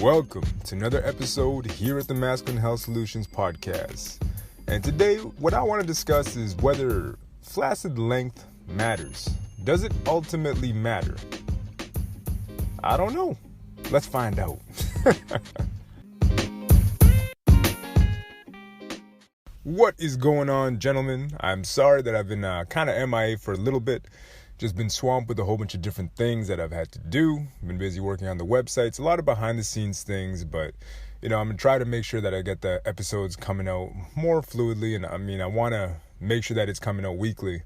Welcome to another episode here at the Masculine Health Solutions Podcast. And today, what I want to discuss is whether flaccid length matters. Does it ultimately matter? I don't know. Let's find out. What is going on, gentlemen? I'm sorry that I've been kind of MIA for a little bit. Just been swamped with a whole bunch of different things that I've had to do. Been busy working on the websites, a lot of behind the scenes things, but I'm gonna try to make sure that I get the episodes coming out more fluidly, and I want to make sure that it's coming out weekly.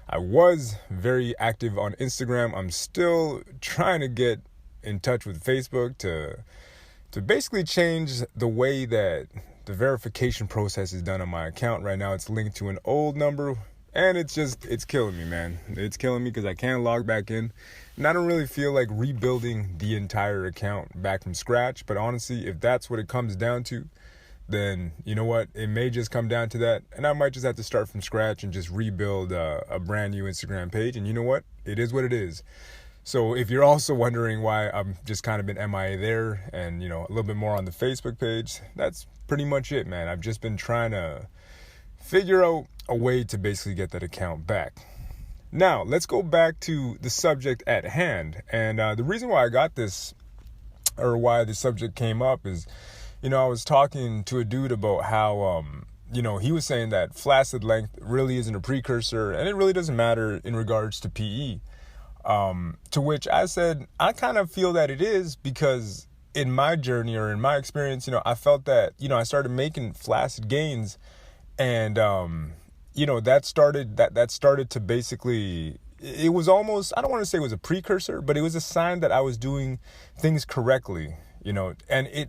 I was very active on Instagram. I'm still trying to get in touch with Facebook to basically change the way that the verification process is done on my account. Right now it's linked to an old number, and it's killing me, man. It's killing me because I can't log back in. And I don't really feel like rebuilding the entire account back from scratch. But honestly, if that's what it comes down to, then you know what? It may just come down to that. And I might just have to start from scratch and just rebuild a brand new Instagram page. And you know what? It is what it is. So if you're also wondering why I'm just kind of been MIA there and, a little bit more on the Facebook page, that's pretty much it, man. I've just been trying to figure out a way to basically get that account back. Now, let's go back to the subject at hand. And the reason why I got this, or why the subject came up is, I was talking to a dude about how, he was saying that flaccid length really isn't a precursor, and it really doesn't matter in regards to PE. To which I said, I kind of feel that it is, because in my journey or in my experience, I felt that, I started making flaccid gains. And, that started to basically, it was almost, I don't want to say it was a precursor, but it was a sign that I was doing things correctly, and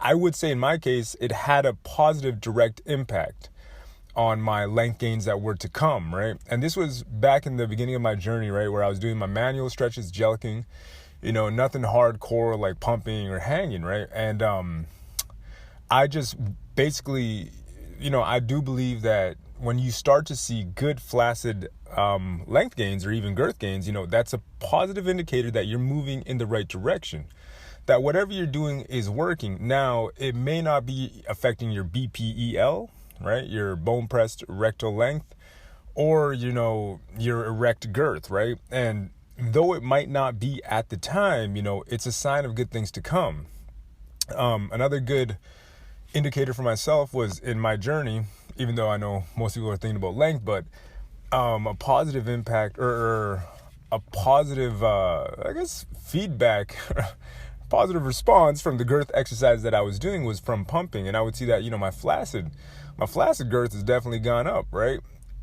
I would say in my case, it had a positive direct impact on my length gains that were to come, right? And this was back in the beginning of my journey, right? Where I was doing my manual stretches, jelqing, nothing hardcore like pumping or hanging, right? And, I just basically, I do believe that when you start to see good flaccid length gains or even girth gains, that's a positive indicator that you're moving in the right direction, that whatever you're doing is working. Now, it may not be affecting your BPEL, right? Your bone pressed rectal length, or, your erect girth, right? And though it might not be at the time, it's a sign of good things to come. Another good indicator for myself was in my journey, even though I know most people are thinking about length, but a positive impact or a positive, feedback, positive response from the girth exercise that I was doing was from pumping. And I would see that, my flaccid girth has definitely gone up, right?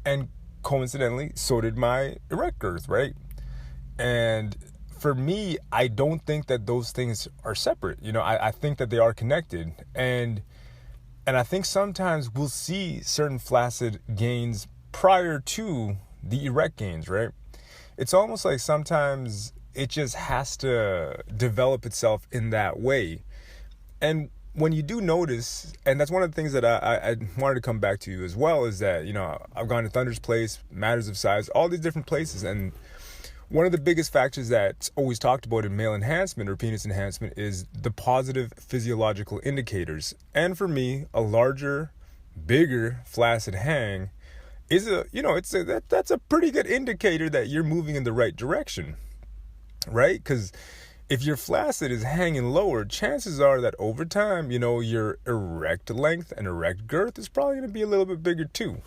And coincidentally, so did my erect girth, right? And for me, I don't think that those things are separate. I think that they are connected. And I think sometimes we'll see certain flaccid gains prior to the erect gains, right? It's almost like sometimes it just has to develop itself in that way. And when you do notice, and that's one of the things that I wanted to come back to as well, is that, I've gone to Thunder's Place, Matters of Size, all these different places. And one of the biggest factors that's always talked about in male enhancement or penis enhancement is the positive physiological indicators. And for me, a larger, bigger flaccid hang is that's a pretty good indicator that you're moving in the right direction, right? Because if your flaccid is hanging lower, chances are that over time, your erect length and erect girth is probably going to be a little bit bigger too.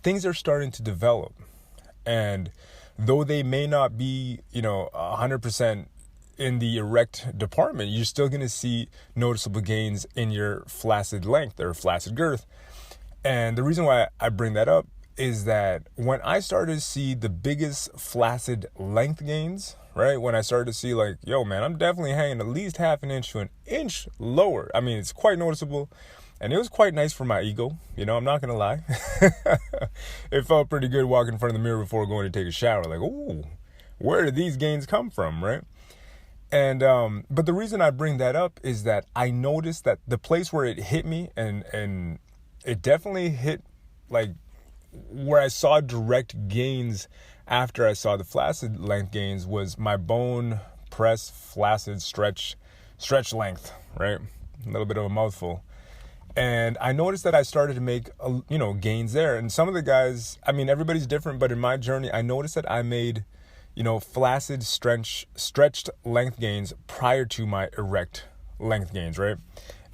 Things are starting to develop, and though they may not be, 100% in the erect department, you're still going to see noticeable gains in your flaccid length or flaccid girth. And the reason why I bring that up is that when I started to see the biggest flaccid length gains, right? When I started to see like, yo, man, I'm definitely hanging at least half an inch to an inch lower. I mean, it's quite noticeable. And it was quite nice for my ego, I'm not going to lie. It felt pretty good walking in front of the mirror before going to take a shower. Like, ooh, where did these gains come from, right? And but the reason I bring that up is that I noticed that the place where it hit me, and it definitely hit, like, where I saw direct gains after I saw the flaccid length gains, was my bone press flaccid stretch stretch length, right? A little bit of a mouthful. And I noticed that I started to make, gains there. And some of the guys, I mean, everybody's different, but in my journey, I noticed that I made, flaccid stretched length gains prior to my erect length gains, right?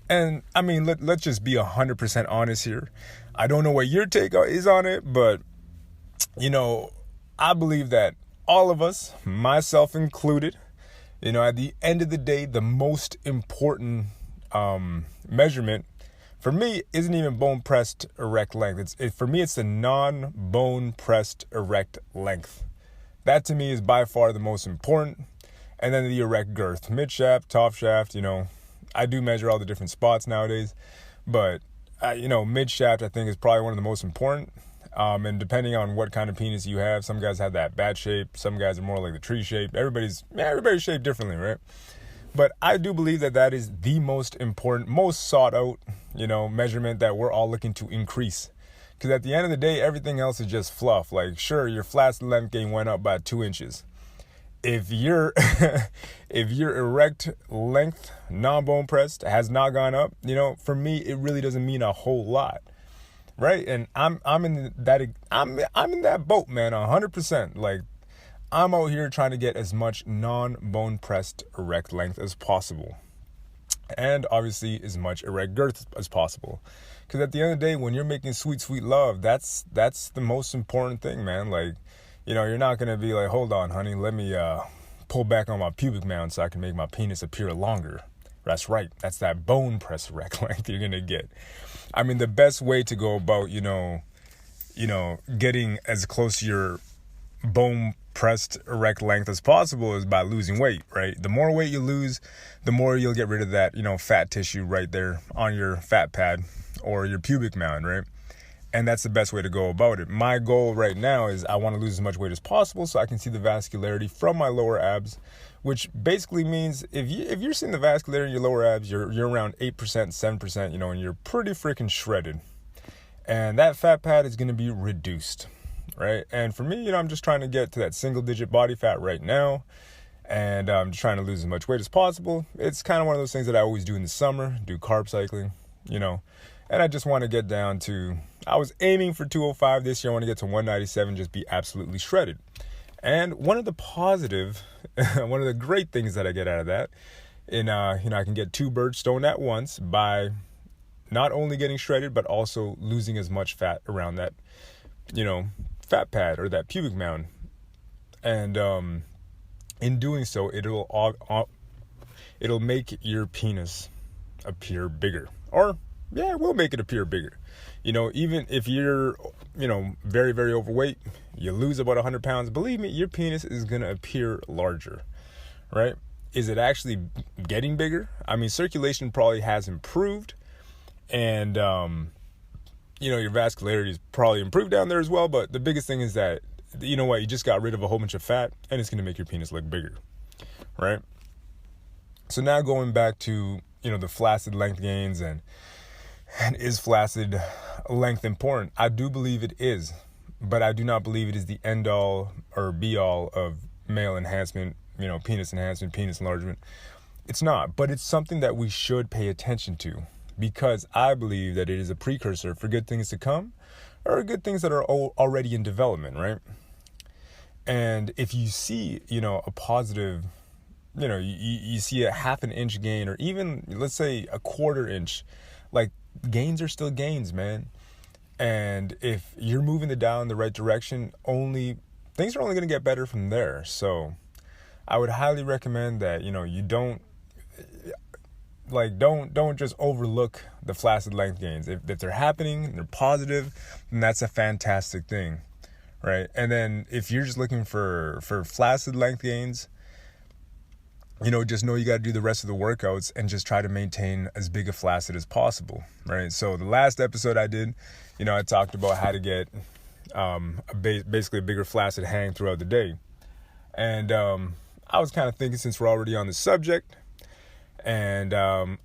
And I mean, let's just be 100% honest here. I don't know what your take is on it, but, I believe that all of us, myself included, at the end of the day, the most important measurement for me isn't even bone pressed erect length. For me, it's the non-bone pressed erect length. That to me is by far the most important. And then the erect girth, mid shaft, top shaft. I do measure all the different spots nowadays, but mid shaft I think is probably one of the most important. And depending on what kind of penis you have, some guys have that bat shape, some guys are more like the tree shape. Everybody's shaped differently, right? But I do believe that is the most important, most sought out, measurement that we're all looking to increase. Because at the end of the day, everything else is just fluff. Like, sure, your flaccid length gain went up by 2 inches. If your erect length, non-bone pressed, has not gone up, for me, it really doesn't mean a whole lot, right? And I'm in that boat, man, 100%. Like, I'm out here trying to get as much non-bone pressed erect length as possible. And obviously as much erect girth as possible. Because at the end of the day, when you're making sweet, sweet love, that's the most important thing, man. Like, you're not going to be like, hold on, honey, let me pull back on my pubic mound so I can make my penis appear longer. That's right. That's that bone press erect length you're going to get. I mean, the best way to go about, getting as close to your bone pressed erect length as possible is by losing weight, right? The more weight you lose, the more you'll get rid of that, fat tissue right there on your fat pad or your pubic mound, right? And that's the best way to go about it. My goal right now is I want to lose as much weight as possible so I can see the vascularity from my lower abs, which basically means if you're seeing the vascularity in your lower abs, you're around 8%, 7%, and you're pretty freaking shredded. And that fat pad is going to be reduced. Right. And for me, I'm just trying to get to that single digit body fat right now. And I'm just trying to lose as much weight as possible. It's kind of one of those things that I always do in the summer, do carb cycling, and I just want to get down to, I was aiming for 205 this year. I want to get to 197, just be absolutely shredded. And one of the great things that I get out of that, and, I can get 2 birds stoned at once by not only getting shredded, but also losing as much fat around that, fat pad or that pubic mound. And in doing so, it'll make your penis appear bigger. Or it will make it appear bigger. Even if you're very, very overweight, you lose about 100 pounds, believe me, your penis is going to appear larger, right? Is it actually getting bigger? I mean, circulation probably has improved, and your vascularity is probably improved down there as well. But the biggest thing is that, you just got rid of a whole bunch of fat, and it's going to make your penis look bigger, right? So now going back to, the flaccid length gains and is flaccid length important? I do believe it is, but I do not believe it is the end all or be all of male enhancement, penis enhancement, penis enlargement. It's not, but it's something that we should pay attention to. Because I believe that it is a precursor for good things to come or good things that are already in development, right? And if you see, a positive, you see a 1/2 inch gain or even, let's say, a 1/4 inch, like gains are still gains, man. And if you're moving the dial in the right direction, things are only going to get better from there. So I would highly recommend that, you don't just overlook the flaccid length gains. If they're happening and they're positive, then that's a fantastic thing, right? And then if you're just looking for flaccid length gains, just know you got to do the rest of the workouts and just try to maintain as big a flaccid as possible, right? So the last episode I did, I talked about how to get basically a bigger flaccid hang throughout the day. And I was kind of thinking, since we're already on the subject, and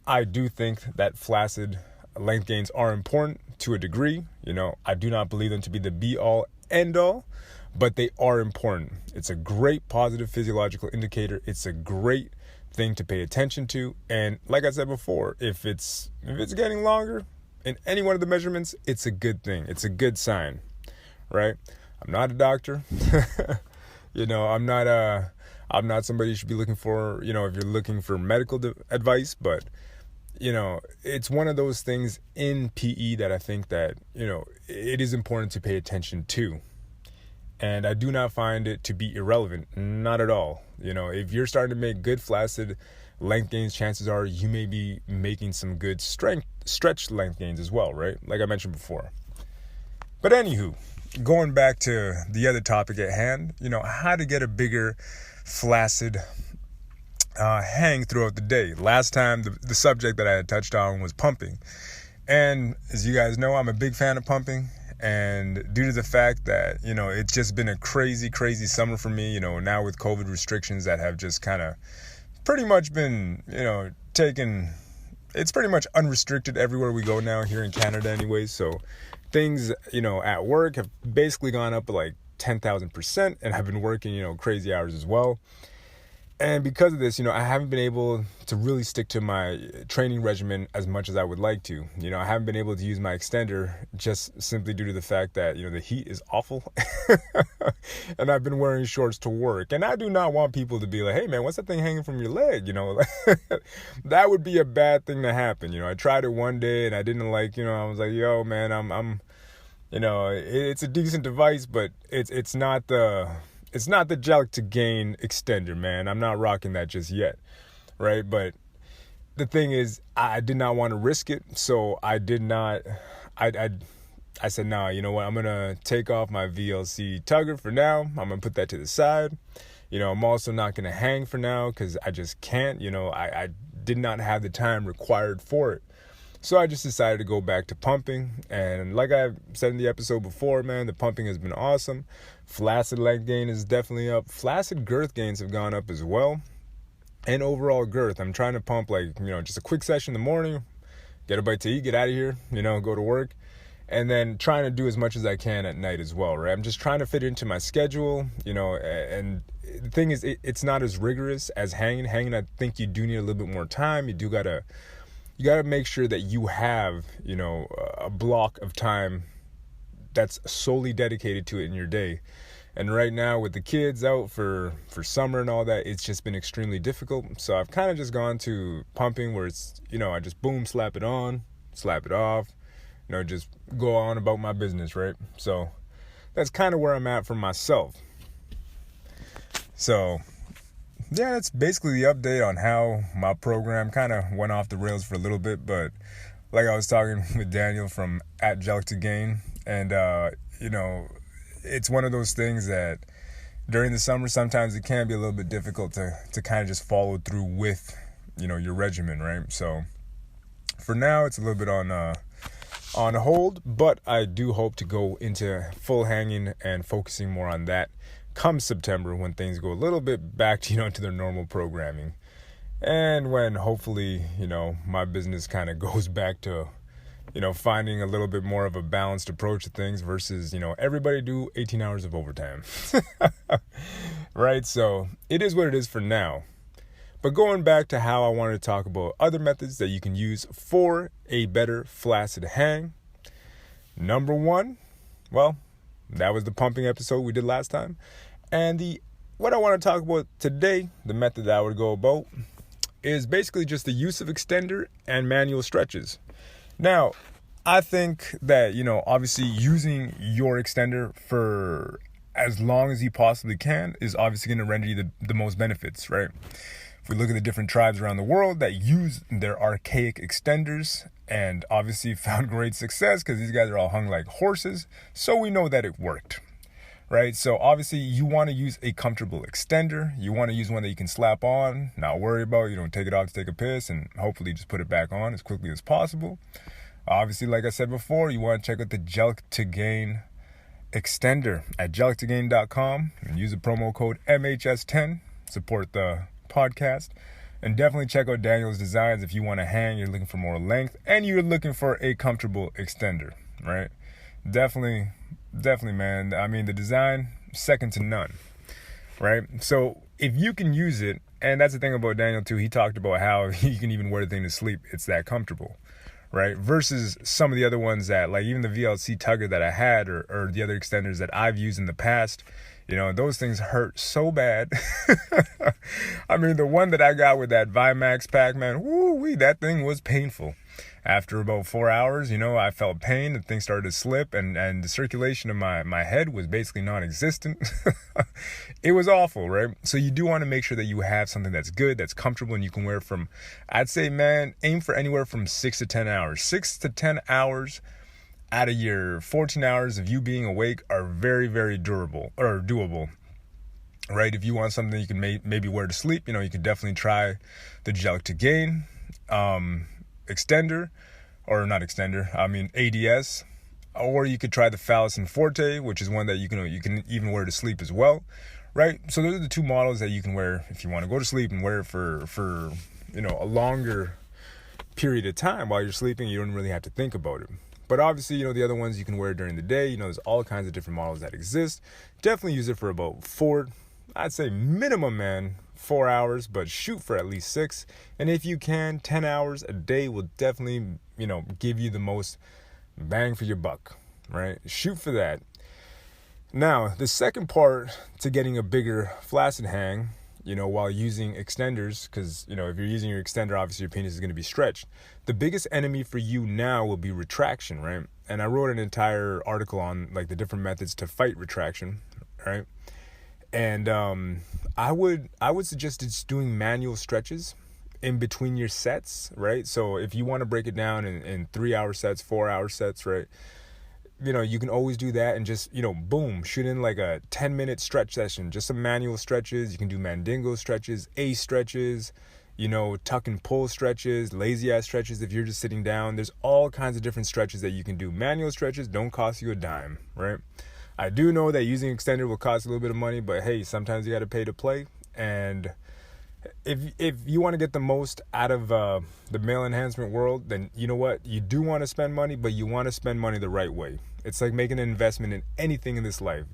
I do think that flaccid length gains are important to a degree. I do not believe them to be the be-all, end-all, but they are important. It's a great positive physiological indicator. It's a great thing to pay attention to. And like I said before, if it's getting longer in any one of the measurements, it's a good thing. It's a good sign, right? I'm not a doctor. I'm not somebody you should be looking for, if you're looking for medical advice, but it's one of those things in PE that I think that, it is important to pay attention to. And I do not find it to be irrelevant, not at all. If you're starting to make good flaccid length gains, chances are you may be making some good stretch length gains as well, right? Like I mentioned before. But anywho, going back to the other topic at hand, how to get a bigger flaccid hang throughout the day. Last time, the subject that I had touched on was pumping. And as you guys know, I'm a big fan of pumping. And due to the fact that, it's just been a crazy, crazy summer for me, now with COVID restrictions that have just kind of pretty much been, it's pretty much unrestricted everywhere we go now here in Canada anyway. So things, at work have basically gone up like 10,000%, and I've been working, crazy hours as well. And because of this, I haven't been able to really stick to my training regimen as much as I would like to. I haven't been able to use my extender just simply due to the fact that, the heat is awful. And I've been wearing shorts to work. And I do not want people to be like, hey, man, what's that thing hanging from your leg? That would be a bad thing to happen. I tried it one day and I didn't like, I was like, yo, man, I'm it's a decent device, but it's not the gel to gain extender, man. I'm not rocking that just yet, right? But the thing is, I did not want to risk it, so I did not. I said, nah, you know what? I'm gonna take off my VLC tugger for now. I'm gonna put that to the side. I'm also not gonna hang for now because I just can't. I did not have the time required for it. So I just decided to go back to pumping. And like I said in the episode before, man, the pumping has been awesome. Flaccid length gain is definitely up. Flaccid girth gains have gone up as well. And overall girth. I'm trying to pump just a quick session in the morning, get a bite to eat, get out of here, go to work. And then trying to do as much as I can at night as well, right? I'm just trying to fit into my schedule, and the thing is, it's not as rigorous as hanging. Hanging, I think you do need a little bit more time. You gotta make sure that you have, a block of time that's solely dedicated to it in your day. And right now with the kids out for summer and all that, it's just been extremely difficult. So I've kind of just gone to pumping where it's, I just boom, slap it on, slap it off, just go on about my business, right? So that's kind of where I'm at for myself. So yeah, that's basically the update on how my program kind of went off the rails for a little bit. But like I was talking with Daniel from @Gel2Gain, and it's one of those things that during the summer sometimes it can be a little bit difficult to kind of just follow through with your regimen, right? So for now it's a little bit on hold, but I do hope to go into full hanging and focusing more on that come September, when things go a little bit back to to their normal programming, and when hopefully my business kind of goes back to finding a little bit more of a balanced approach to things versus everybody do 18 hours of overtime. Right? So it is what it is for now. But going back to how I wanted to talk about other methods that you can use for a better flaccid hang. Number one, well, that was the pumping episode we did last time. And what I want to talk about today, the method that I would go about, is basically just the use of extender and manual stretches. Now, I think that, obviously using your extender for as long as you possibly can is obviously going to render you the most benefits, right? If we look at the different tribes around the world that use their archaic extenders and obviously found great success because these guys are all hung like horses, so we know that it worked, right? So obviously you want to use a comfortable extender. You want to use one that you can slap on, not worry about, take it off to take a piss, and hopefully just put it back on as quickly as possible. Obviously, like I said before, you want to check out the Gel2Gain extender at gel2gain.com and use the promo code MHS10, support the podcast, and definitely check out Daniel's designs if you want to hang, you're looking for more length, and you're looking for a comfortable extender, right? Definitely, man. I mean, the design, second to none, right? So if you can use it, and that's the thing about Daniel too, he talked about how you can even wear the thing to sleep. It's that comfortable, right? Versus some of the other ones that, like even the VLC tugger that I had, or the other extenders that I've used in the past, those things hurt so bad. I mean, the one that I got with that Vimax pack, man, woo-wee, that thing was painful. After about 4 hours, I felt pain and things started to slip, and the circulation of my head was basically non-existent. It was awful, right? So you do want to make sure that you have something that's good, that's comfortable, and you can wear from, I'd say, man, aim for anywhere from 6 to 10 hours. 6 to 10 hours out of your 14 hours of you being awake are very, very durable or doable, right? If you want something you can maybe wear to sleep, you could definitely try the Gel to Gain extender, or not extender, I mean ADS, or you could try the Flaccid Forte, which is one that you can even wear to sleep as well, right? So those are the two models that you can wear if you want to go to sleep and wear it for a longer period of time while you're sleeping. You don't really have to think about it. But obviously, the other ones you can wear during the day. There's all kinds of different models that exist. Definitely use it for about 4, I'd say minimum, man, 4 hours, but shoot for at least 6. And if you can, 10 hours a day will definitely, give you the most bang for your buck, right? Shoot for that. Now, the second part to getting a bigger flaccid hang, while using extenders, because, if you're using your extender, obviously your penis is going to be stretched. The biggest enemy for you now will be retraction, right? And I wrote an entire article on like the different methods to fight retraction, right? And I would suggest just doing manual stretches in between your sets, right? So if you want to break it down in 3-hour sets, 4-hour sets, right? You can always do that and just, boom, shoot in like a 10-minute stretch session, just some manual stretches. You can do Mandingo stretches, ace stretches, tuck and pull stretches, lazy ass stretches if you're just sitting down. There's all kinds of different stretches that you can do. Manual stretches don't cost you a dime, right? I do know that using extender will cost a little bit of money, but hey, sometimes you got to pay to play. And if you want to get the most out of the male enhancement world, then you know what? You do want to spend money, but you want to spend money the right way. It's like making an investment in anything in this life.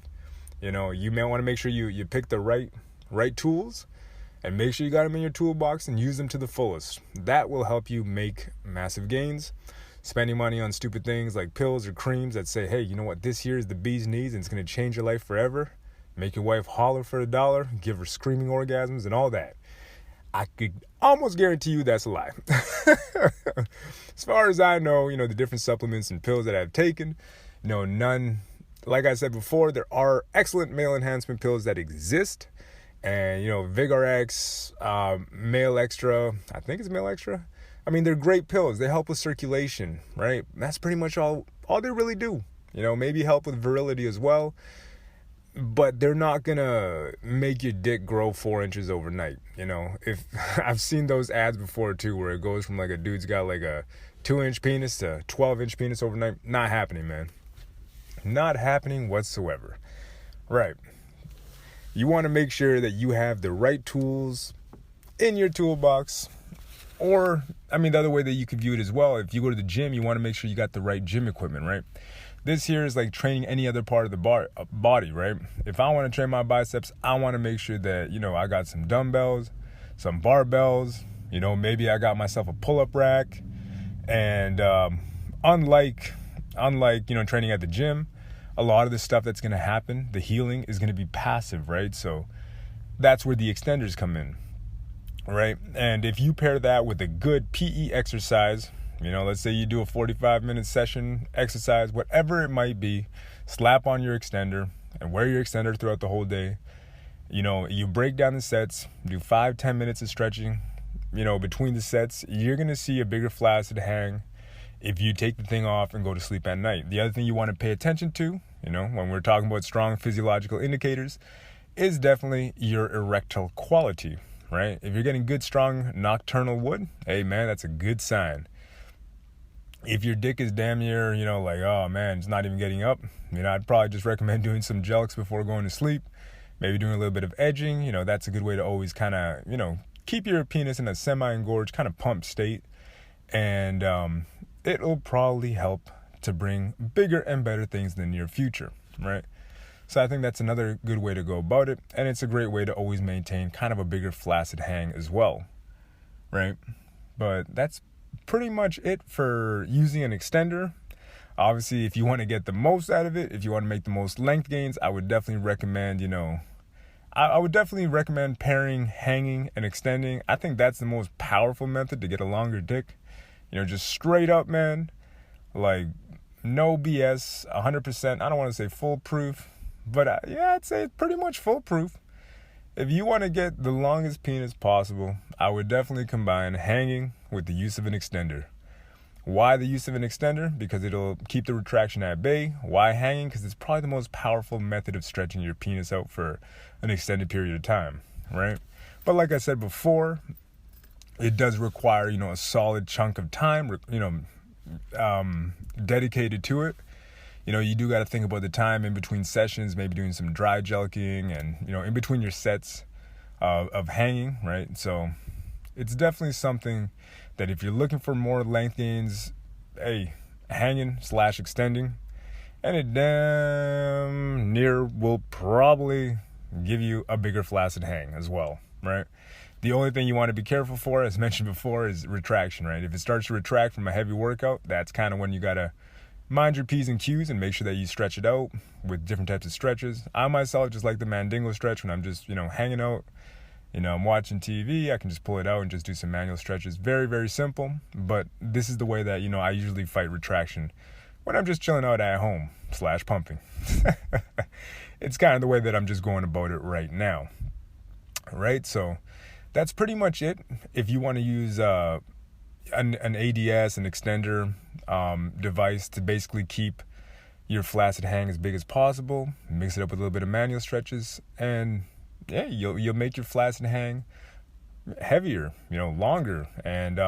You may want to make sure you pick the right tools, and make sure you got them in your toolbox and use them to the fullest. That will help you make massive gains. Spending money on stupid things like pills or creams that say, hey, you know what, this here is the bee's knees and it's going to change your life forever. Make your wife holler for $1, give her screaming orgasms and all that. I could almost guarantee you that's a lie. As far as I know, the different supplements and pills that I've taken, none, like I said before, there are excellent male enhancement pills that exist. And, VigorX, Male Extra, I think it's Male Extra. I mean, they're great pills. They help with circulation, right? That's pretty much all they really do. Maybe help with virility as well. But they're not going to make your dick grow 4 inches overnight. If I've seen those ads before too, where it goes from like a dude's got like a 2-inch penis to 12-inch penis overnight. Not happening, man. Not happening whatsoever. Right. You want to make sure that you have the right tools in your toolbox. Or, the other way that you could view it as well, if you go to the gym, you want to make sure you got the right gym equipment, right? This here is like training any other part of the body, right? If I want to train my biceps, I want to make sure that, I got some dumbbells, some barbells, maybe I got myself a pull-up rack. And unlike training at the gym, a lot of the stuff that's going to happen, the healing is going to be passive, right? So that's where the extenders come in, right? And if you pair that with a good PE exercise, let's say you do a 45-minute session exercise, whatever it might be, slap on your extender and wear your extender throughout the whole day. You break down the sets, do 5-10 minutes of stretching, between the sets. You're going to see a bigger flaccid hang if you take the thing off and go to sleep at night. The other thing you want to pay attention to, when we're talking about strong physiological indicators, is definitely your erectile quality, right? If you're getting good, strong nocturnal wood, hey, man, that's a good sign. If your dick is damn near, like, oh, man, it's not even getting up, I'd probably just recommend doing some jelks before going to sleep, maybe doing a little bit of edging. That's a good way to always kind of, keep your penis in a semi-engorged, kind of pumped state. And it'll probably help to bring bigger and better things in the near future, right? So I think that's another good way to go about it. And it's a great way to always maintain kind of a bigger flaccid hang as well, right? But that's pretty much it for using an extender. Obviously, if you want to get the most out of it, if you want to make the most length gains, I would definitely recommend, I would definitely recommend pairing hanging and extending. I think that's the most powerful method to get a longer dick. Just straight up, man. Like, no BS, 100%. I don't want to say foolproof, but I'd say it's pretty much foolproof. If you want to get the longest penis possible, I would definitely combine hanging with the use of an extender. Why the use of an extender? Because it'll keep the retraction at bay. Why hanging? Because it's probably the most powerful method of stretching your penis out for an extended period of time, right? But like I said before, it does require, a solid chunk of time, dedicated to it. You do got to think about the time in between sessions, maybe doing some dry jelqing and, in between your sets of hanging, right? So it's definitely something that if you're looking for more length gains, hanging/extending, and it damn near will probably give you a bigger flaccid hang as well, right? The only thing you want to be careful for, as mentioned before, is retraction, right? If it starts to retract from a heavy workout, that's kind of when you got to mind your P's and Q's and make sure that you stretch it out with different types of stretches. I myself just like the Mandingo stretch when I'm just, hanging out. I'm watching TV, I can just pull it out and just do some manual stretches. Very, very simple, but this is the way that, I usually fight retraction when I'm just chilling out at home / pumping. It's kind of the way that I'm just going about it right now, right? So that's pretty much it. If you want to use an ADS, an extender device to basically keep your flaccid hang as big as possible, mix it up with a little bit of manual stretches, and you'll make your flaccid hang heavier, longer, and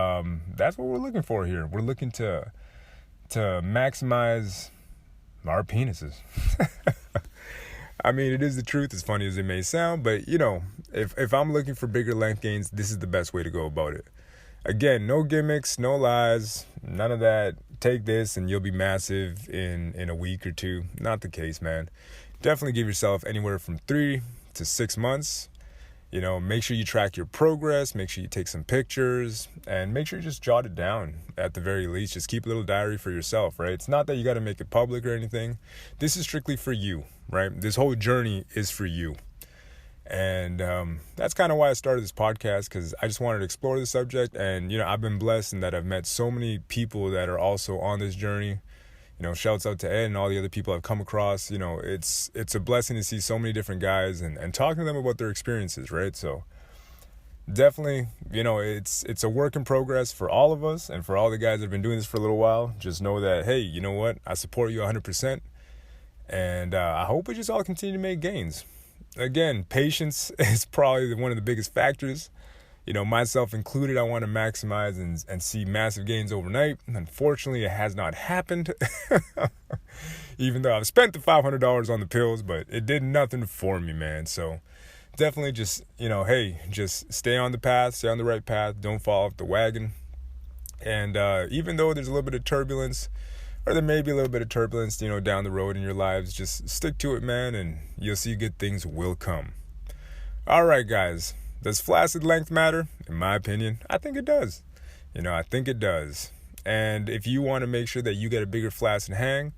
that's what we're looking for here. We're looking to maximize our penises. I mean, it is the truth, as funny as it may sound, but if I'm looking for bigger length gains, this is the best way to go about it. Again, no gimmicks, no lies, none of that. Take this and you'll be massive in a week or two. Not the case, man. Definitely give yourself anywhere from 3 to 6 months. Make sure you track your progress, make sure you take some pictures, and make sure you just jot it down at the very least. Just keep a little diary for yourself, right? It's not that you got to make it public or anything. This is strictly for you, right? This whole journey is for you. And that's kind of why I started this podcast, because I just wanted to explore the subject. And, I've been blessed in that I've met so many people that are also on this journey. Shouts out to Ed and all the other people I've come across. It's a blessing to see so many different guys and talking to them about their experiences, right? So definitely, it's a work in progress for all of us, and for all the guys that have been doing this for a little while. Just know that, hey, you know what? I support you 100%. And I hope we just all continue to make gains. Again, patience is probably one of the biggest factors. Myself included, I want to maximize and see massive gains overnight. Unfortunately, it has not happened. Even though I've spent the $500 on the pills, but it did nothing for me, man. So definitely just, just stay on the path, stay on the right path. Don't fall off the wagon. And even though there's a little bit of turbulence, or there may be a little bit of turbulence, down the road in your lives, just stick to it, man, and you'll see good things will come. All right, guys. Does flaccid length matter? In my opinion, I think it does. I think it does. And if you want to make sure that you get a bigger flaccid hang,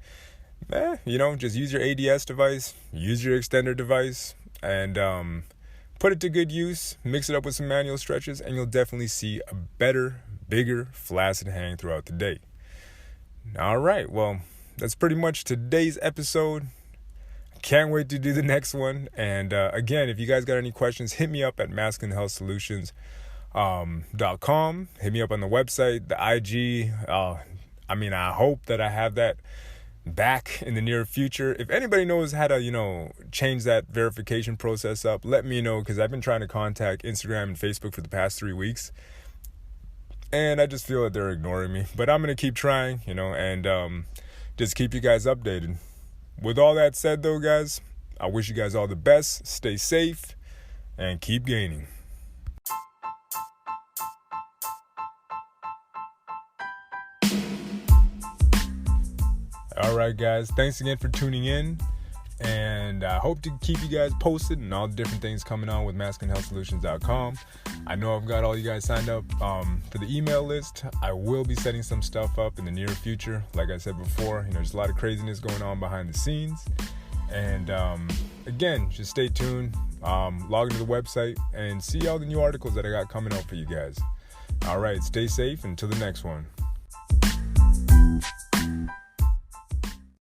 just use your ADS device, use your extender device, and put it to good use. Mix it up with some manual stretches, and you'll definitely see a better, bigger flaccid hang throughout the day. All right, well, that's pretty much today's episode. Can't wait to do the next one. And again, if you guys got any questions, hit me up at masculinehealthsolutions.com. Hit me up on the website, the IG. I hope that I have that back in the near future. If anybody knows how to, change that verification process up, let me know, because I've been trying to contact Instagram and Facebook for the past 3 weeks. And I just feel that they're ignoring me. But I'm going to keep trying, and just keep you guys updated. With all that said, though, guys, I wish you guys all the best. Stay safe and keep gaining. All right, guys. Thanks again for tuning in. And I hope to keep you guys posted and all the different things coming on with masculinehealthsolutions.com. I know I've got all you guys signed up for the email list. I will be setting some stuff up in the near future. Like I said before, there's a lot of craziness going on behind the scenes. And again, just stay tuned. Log into the website and see all the new articles that I got coming up for you guys. All right, stay safe until the next one.